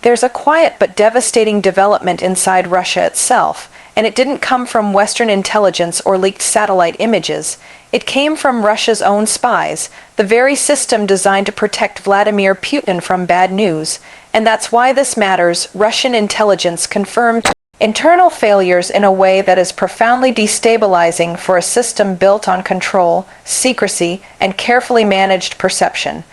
There's a quiet but devastating development inside Russia itself, and it didn't come from Western intelligence or leaked satellite images. It came from Russia's own spies, the very system designed to protect Vladimir Putin from bad news. And that's why this matters. Russian intelligence confirmed internal failures in a way that is profoundly destabilizing for a system built on control, secrecy, and carefully managed perception.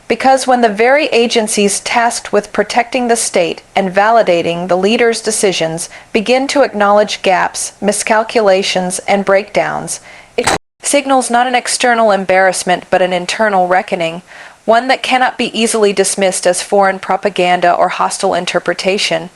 Because when the very agencies tasked with protecting the state and validating the leader's decisions begin to acknowledge gaps, miscalculations, and breakdowns, it signals not an external embarrassment but an internal reckoning, one that cannot be easily dismissed as foreign propaganda or hostile interpretation.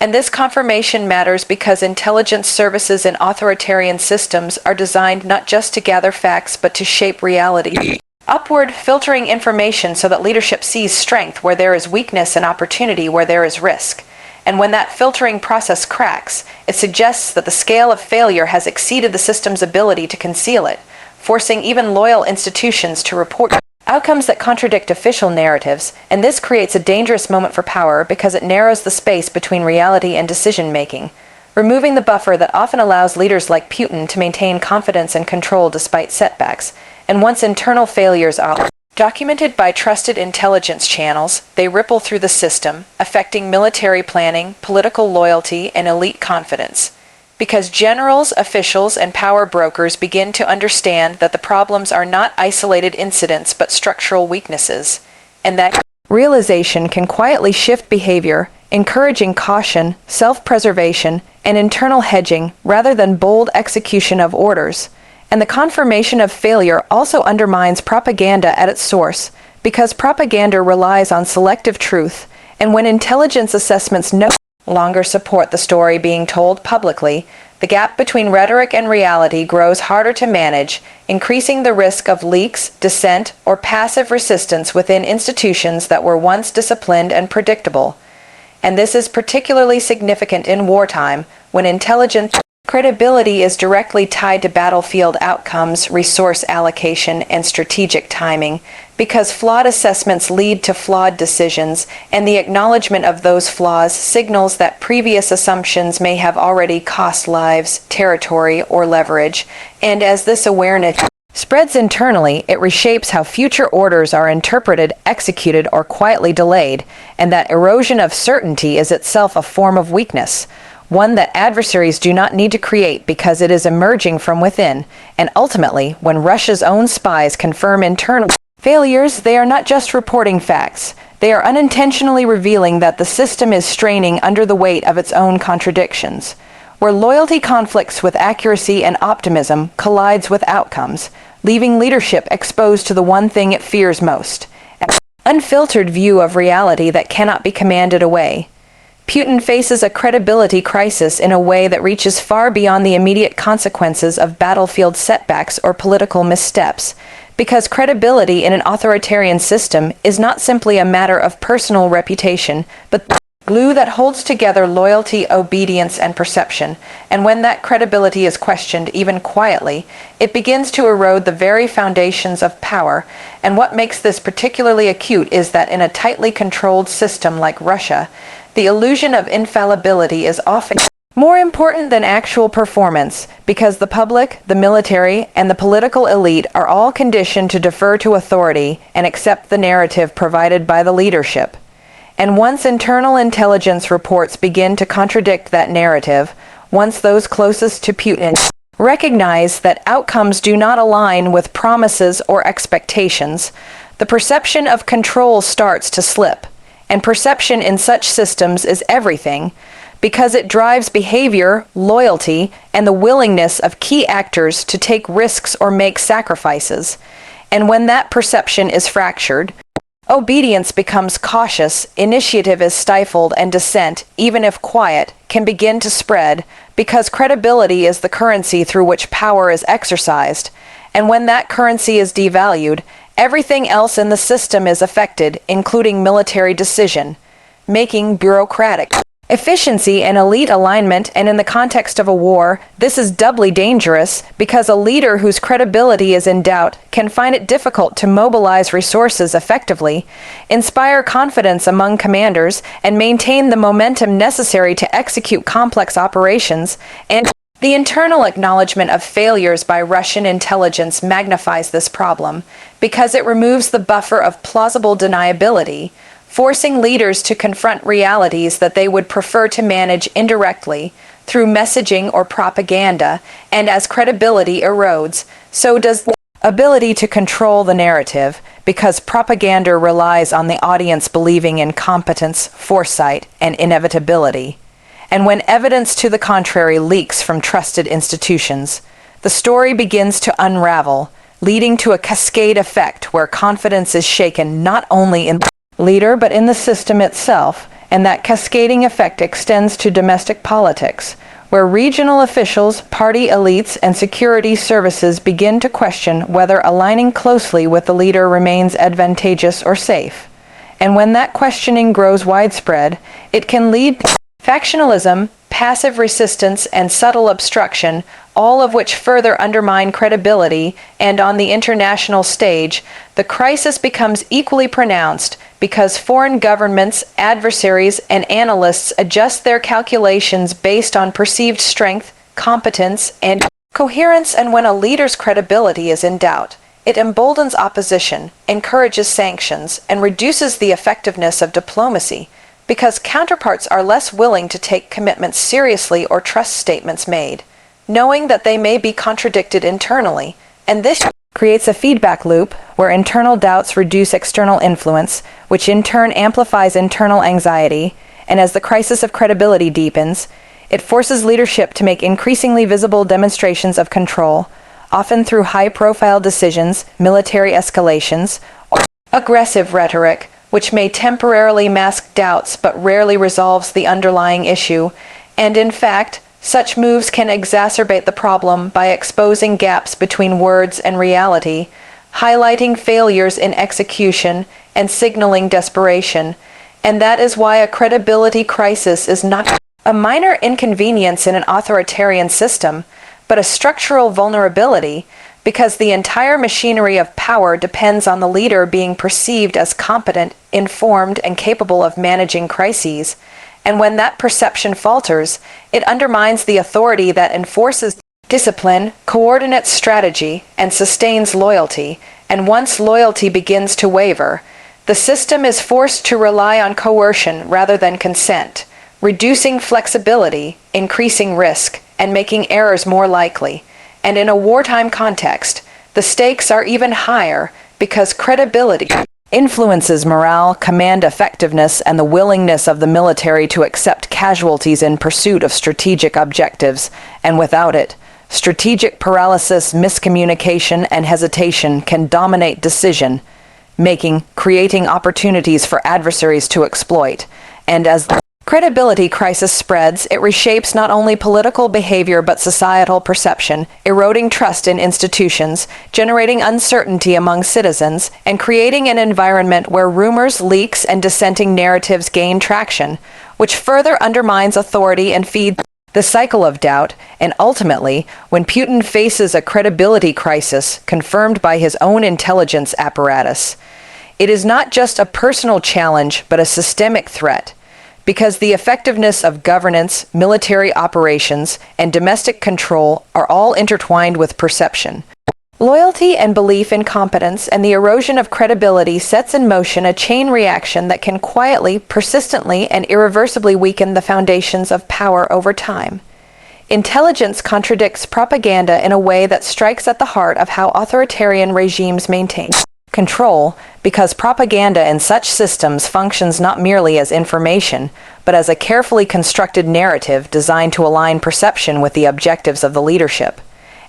And this confirmation matters because intelligence services in authoritarian systems are designed not just to gather facts but to shape reality. Upward, filtering information so that leadership sees strength where there is weakness and opportunity where there is risk. And when that filtering process cracks, it suggests that the scale of failure has exceeded the system's ability to conceal it, forcing even loyal institutions to report outcomes that contradict official narratives, and this creates a dangerous moment for power because it narrows the space between reality and decision-making, removing the buffer that often allows leaders like Putin to maintain confidence and control despite setbacks. And once internal failures are documented by trusted intelligence channels, they ripple through the system, affecting military planning, political loyalty, and elite confidence. Because generals, officials, and power brokers begin to understand that the problems are not isolated incidents but structural weaknesses, and that realization can quietly shift behavior, encouraging caution, self-preservation, and internal hedging rather than bold execution of orders. And the confirmation of failure also undermines propaganda at its source, because propaganda relies on selective truth, and when intelligence assessments no longer support the story being told publicly, the gap between rhetoric and reality grows harder to manage, increasing the risk of leaks, dissent, or passive resistance within institutions that were once disciplined and predictable. And this is particularly significant in wartime, when intelligence credibility is directly tied to battlefield outcomes, resource allocation, and strategic timing, because flawed assessments lead to flawed decisions, and the acknowledgement of those flaws signals that previous assumptions may have already cost lives, territory, or leverage. And as this awareness spreads internally, it reshapes how future orders are interpreted, executed, or quietly delayed, and that erosion of certainty is itself a form of weakness, one that adversaries do not need to create because it is emerging from within. And ultimately, when Russia's own spies confirm internal failures, they are not just reporting facts. They are unintentionally revealing that the system is straining under the weight of its own contradictions. Where loyalty conflicts with accuracy and optimism collides with outcomes, leaving leadership exposed to the one thing it fears most, an unfiltered view of reality that cannot be commanded away. Putin faces a credibility crisis in a way that reaches far beyond the immediate consequences of battlefield setbacks or political missteps, because credibility in an authoritarian system is not simply a matter of personal reputation, but the glue that holds together loyalty, obedience, and perception. And when that credibility is questioned, even quietly, it begins to erode the very foundations of power. And what makes this particularly acute is that in a tightly controlled system like Russia, the illusion of infallibility is often more important than actual performance, because the public, the military, and the political elite are all conditioned to defer to authority and accept the narrative provided by the leadership. And once internal intelligence reports begin to contradict that narrative, once those closest to Putin recognize that outcomes do not align with promises or expectations, the perception of control starts to slip. And perception in such systems is everything, because it drives behavior, loyalty, and the willingness of key actors to take risks or make sacrifices. And when that perception is fractured, obedience becomes cautious, initiative is stifled, and dissent, even if quiet, can begin to spread, because credibility is the currency through which power is exercised. And when that currency is devalued, everything else in the system is affected, including military decision making, bureaucratic efficiency and elite alignment, and in the context of a war, this is doubly dangerous because a leader whose credibility is in doubt can find it difficult to mobilize resources effectively, inspire confidence among commanders, and maintain the momentum necessary to execute complex operations, and the internal acknowledgement of failures by Russian intelligence magnifies this problem because it removes the buffer of plausible deniability, forcing leaders to confront realities that they would prefer to manage indirectly through messaging or propaganda, and as credibility erodes, so does the ability to control the narrative, because propaganda relies on the audience believing in competence, foresight, and inevitability. And when evidence to the contrary leaks from trusted institutions, the story begins to unravel, leading to a cascade effect where confidence is shaken not only in the leader but in the system itself, and that cascading effect extends to domestic politics, where regional officials, party elites, and security services begin to question whether aligning closely with the leader remains advantageous or safe. And when that questioning grows widespread, it can lead to factionalism, passive resistance, and subtle obstruction, all of which further undermine credibility, and on the international stage, the crisis becomes equally pronounced because foreign governments, adversaries, and analysts adjust their calculations based on perceived strength, competence, and coherence, and when a leader's credibility is in doubt, it emboldens opposition, encourages sanctions, and reduces the effectiveness of diplomacy, because counterparts are less willing to take commitments seriously or trust statements made, knowing that they may be contradicted internally, and this creates a feedback loop where internal doubts reduce external influence, which in turn amplifies internal anxiety, and as the crisis of credibility deepens, it forces leadership to make increasingly visible demonstrations of control, often through high-profile decisions, military escalations, or aggressive rhetoric, which may temporarily mask doubts but rarely resolves the underlying issue, and in fact, such moves can exacerbate the problem by exposing gaps between words and reality, highlighting failures in execution, and signaling desperation, and that is why a credibility crisis is not a minor inconvenience in an authoritarian system, but a structural vulnerability, because the entire machinery of power depends on the leader being perceived as competent, informed, and capable of managing crises, and when that perception falters, it undermines the authority that enforces discipline, coordinates strategy, and sustains loyalty, and once loyalty begins to waver, the system is forced to rely on coercion rather than consent, reducing flexibility, increasing risk, and making errors more likely. And in a wartime context, the stakes are even higher because credibility influences morale, command effectiveness, and the willingness of the military to accept casualties in pursuit of strategic objectives, and without it, strategic paralysis, miscommunication, and hesitation can dominate decision making, creating opportunities for adversaries to exploit, and as the credibility crisis spreads, it reshapes not only political behavior but societal perception, eroding trust in institutions, generating uncertainty among citizens, and creating an environment where rumors, leaks, and dissenting narratives gain traction, which further undermines authority and feeds the cycle of doubt. And ultimately, when Putin faces a credibility crisis confirmed by his own intelligence apparatus, it is not just a personal challenge but a systemic threat, because the effectiveness of governance, military operations, and domestic control are all intertwined with perception. Loyalty and belief in competence and the erosion of credibility sets in motion a chain reaction that can quietly, persistently, and irreversibly weaken the foundations of power over time. Intelligence contradicts propaganda in a way that strikes at the heart of how authoritarian regimes maintain control, because propaganda in such systems functions not merely as information, but as a carefully constructed narrative designed to align perception with the objectives of the leadership.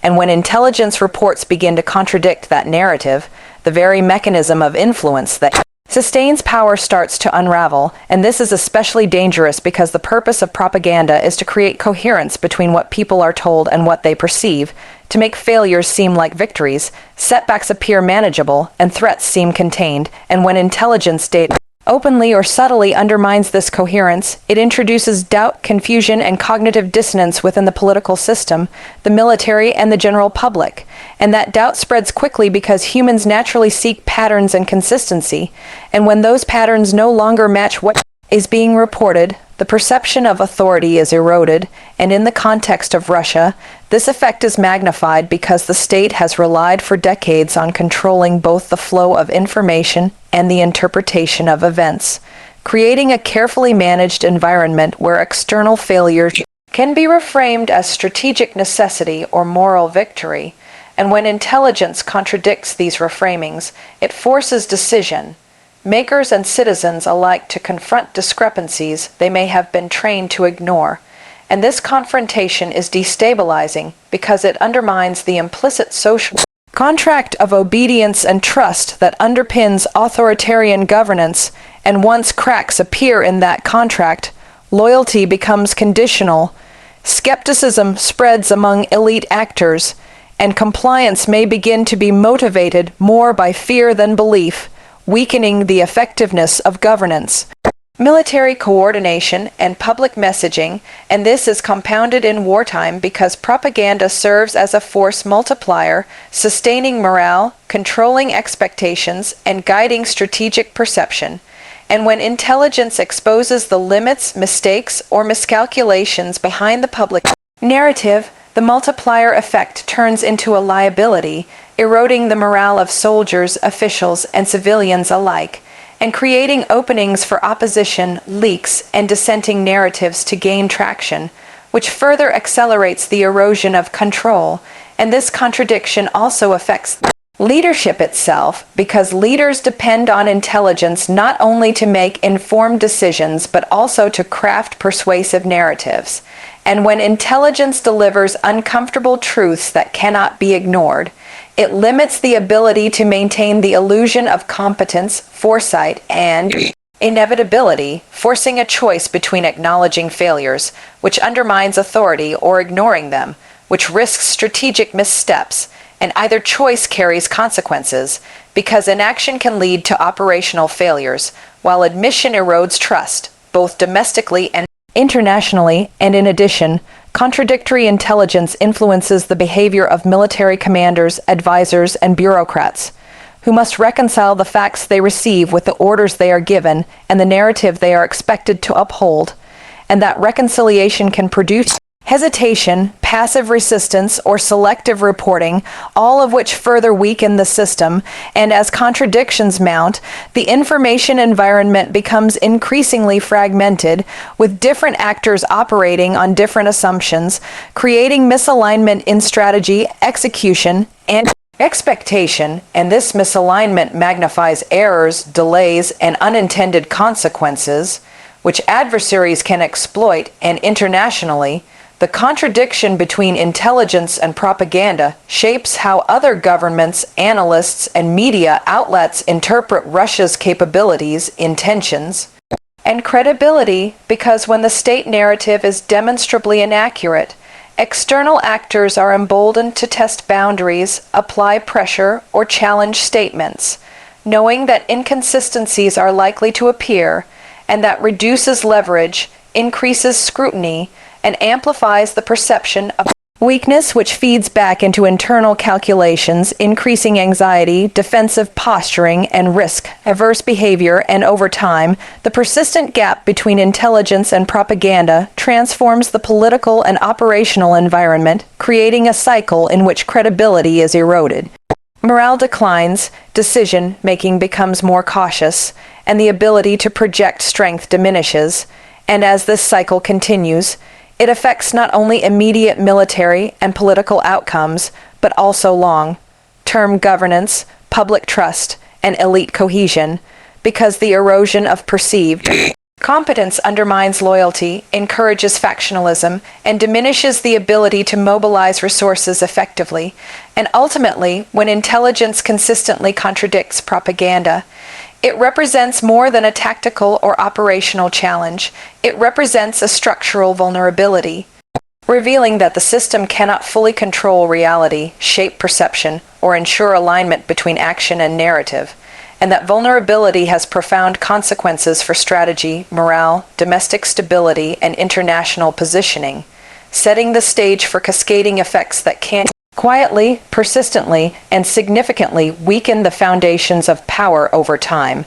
And when intelligence reports begin to contradict that narrative, the very mechanism of influence that sustains power starts to unravel, and this is especially dangerous because the purpose of propaganda is to create coherence between what people are told and what they perceive, to make failures seem like victories, setbacks appear manageable, and threats seem contained, and when intelligence data openly or subtly undermines this coherence, it introduces doubt, confusion, and cognitive dissonance within the political system, the military, and the general public. And that doubt spreads quickly because humans naturally seek patterns and consistency, and when those patterns no longer match what is being reported, the perception of authority is eroded, and in the context of Russia, this effect is magnified because the state has relied for decades on controlling both the flow of information and the interpretation of events, creating a carefully managed environment where external failures can be reframed as strategic necessity or moral victory, and when intelligence contradicts these reframings, it forces decision, makers and citizens alike to confront discrepancies they may have been trained to ignore, and this confrontation is destabilizing because it undermines the implicit social contract of obedience and trust that underpins authoritarian governance, and once cracks appear in that contract, loyalty becomes conditional, skepticism spreads among elite actors, and compliance may begin to be motivated more by fear than belief, weakening the effectiveness of governance. Military coordination and public messaging, and this is compounded in wartime because propaganda serves as a force multiplier, sustaining morale, controlling expectations, and guiding strategic perception. And when intelligence exposes the limits, mistakes, or miscalculations behind the public narrative, the multiplier effect turns into a liability, eroding the morale of soldiers, officials, and civilians alike, and creating openings for opposition, leaks, and dissenting narratives to gain traction, which further accelerates the erosion of control. And this contradiction also affects leadership itself, because leaders depend on intelligence not only to make informed decisions, but also to craft persuasive narratives. And when intelligence delivers uncomfortable truths that cannot be ignored, it limits the ability to maintain the illusion of competence, foresight, and inevitability, forcing a choice between acknowledging failures, which undermines authority, or ignoring them, which risks strategic missteps, and either choice carries consequences, because inaction can lead to operational failures, while admission erodes trust, both domestically and internationally, and in addition, contradictory intelligence influences the behavior of military commanders, advisors, and bureaucrats, who must reconcile the facts they receive with the orders they are given and the narrative they are expected to uphold, and that reconciliation can produce hesitation, passive resistance, or selective reporting, all of which further weaken the system, and as contradictions mount, the information environment becomes increasingly fragmented, with different actors operating on different assumptions, creating misalignment in strategy, execution, and expectation, and this misalignment magnifies errors, delays, and unintended consequences, which adversaries can exploit, and internationally, the contradiction between intelligence and propaganda shapes how other governments, analysts, and media outlets interpret Russia's capabilities, intentions, and credibility, because when the state narrative is demonstrably inaccurate, external actors are emboldened to test boundaries, apply pressure, or challenge statements, knowing that inconsistencies are likely to appear, and that reduces leverage, increases scrutiny, and amplifies the perception of weakness, which feeds back into internal calculations, increasing anxiety, defensive posturing, and risk-averse behavior, and over time, the persistent gap between intelligence and propaganda transforms the political and operational environment, creating a cycle in which credibility is eroded. Morale declines, decision-making becomes more cautious, and the ability to project strength diminishes, and as this cycle continues, it affects not only immediate military and political outcomes, but also long-term governance, public trust, and elite cohesion, because the erosion of perceived competence undermines loyalty, encourages factionalism, and diminishes the ability to mobilize resources effectively. And ultimately, when intelligence consistently contradicts propaganda, it represents more than a tactical or operational challenge. It represents a structural vulnerability, revealing that the system cannot fully control reality, shape perception, or ensure alignment between action and narrative. and that vulnerability has profound consequences for strategy, morale, domestic stability, and international positioning, setting the stage for cascading effects that can quietly, persistently, and significantly weaken the foundations of power over time.